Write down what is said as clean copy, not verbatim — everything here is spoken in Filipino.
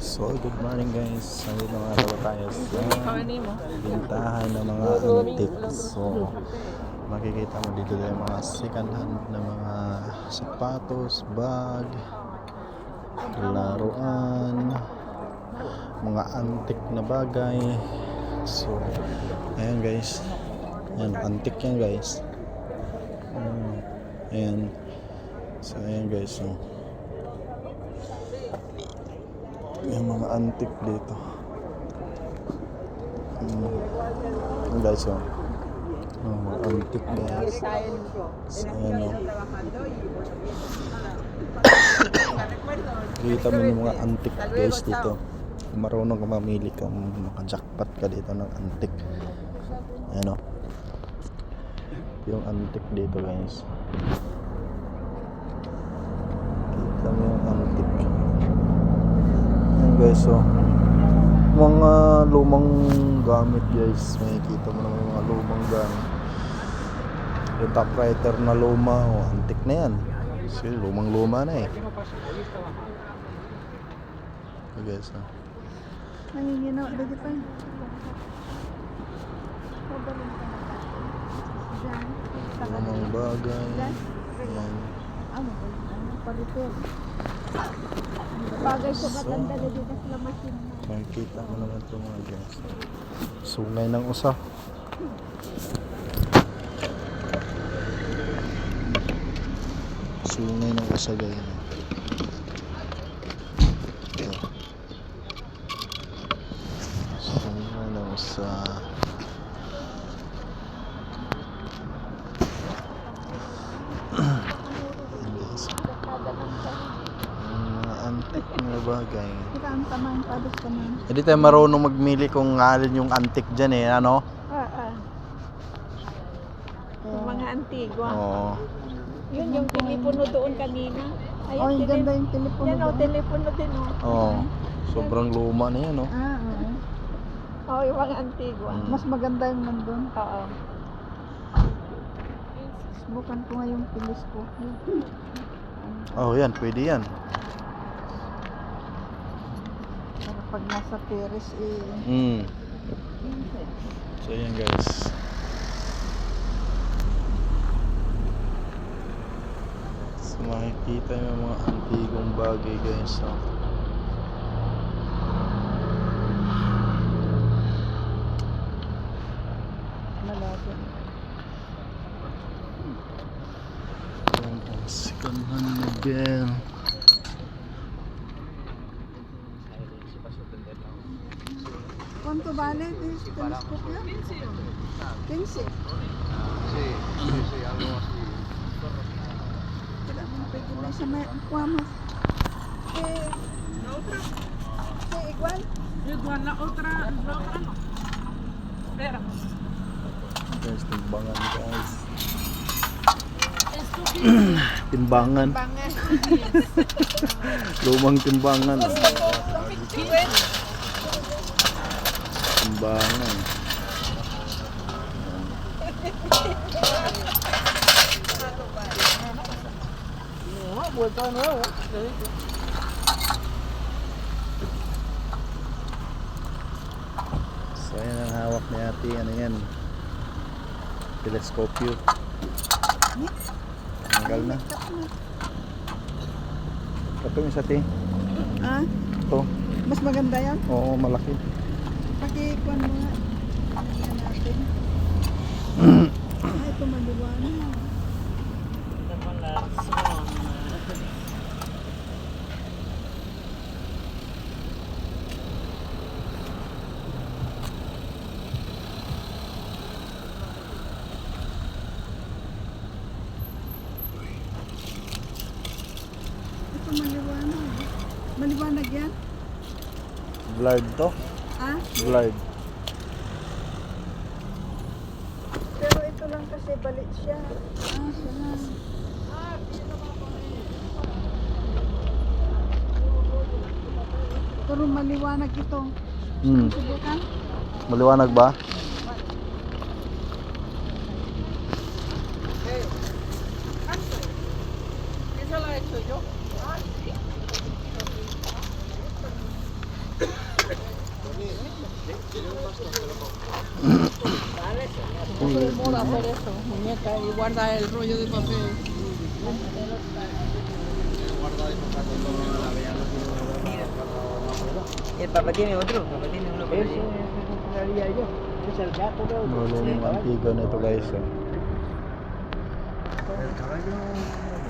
So, good morning guys. Nandito nga daw tayo sa bintahan ng mga antiques. So, makikita mo dito yung mga second hand na mga sapatos, bag, laruan, mga antique na bagay. So, ayan guys. Ayan, antique yan guys. Ayan. So, ayan guys. So, yung mga antique dito. Guys, oh. Antique guys. So, ayan, oh. Kita mo yung mga antique guys dito. Kung marunong ka mamili ka, maka-jackpot ka dito ng antique. Ayan, oh. Yung antique dito guys. Kita mo yung antique. Guys, so mga lumang gamit guys, makikita mo naman yung mga lumang gamit. Yung typewriter na luma, antik na yan kasi lumang luma na eh. Okay guys, so nanginginaw dito pa lumang bagay yan. Bagay ko katanda na dito sa machine. Makikita mo naman ito mga guys. Sungay ng usa. Sungay ng usa guys. Sungay ng usa. Antique na bagay. Kita ang tamang pados ka man. Hindi tayo marunong magmili kung alin yung antique dyan eh, ano? Yung mga antigua. Oo. Yun yung telepono doon kanina. Ay, Oh, yung ganda yung telepono. yan o, telepono din o. Oo. Sobrang luma na yan, oh. Oo. Oo, yung mga antigua. Mas maganda yung nandun. Oo. Subukan ko nga yung pilis ko. Oh, yan, pwede yan. Para pag nasa Paris eh. So, yan guys. So, makikita yung mga antigong bagay guys. So, Malapit. yan ang second hand model. ¿Cuánto vale este telescopio? 15. Sí, algo así. Kailangan pwede na sa may kuwamos. Eh, sí, igual. Igual la otra no. Espera. Guys, timbangan guys. Timbangan. Bangan. Lumang timbangan. Timbangan. So yan ang hawak ni ate. Ano yan? Teleskopyo. Tanggal na. Ito yung isa ate. Ah, Ito. mas maganda yan. Oo, malaki. Pakikuan mo nga. Yan natin. Ay, ito maliwanag. Ito maliwanag. Maliwanag yan? Blurred to. Ah? Blurred. Pero ito lang kasi balik siya. Ah, siya lang. Pero maliwanag ito. Subukan? Maliwanag ba? de moda hacer eso, muñeca, y guarda el rollo de papel. El papá tiene otro, papá tiene uno por allí. Marunong antigo na ito guys. El caballo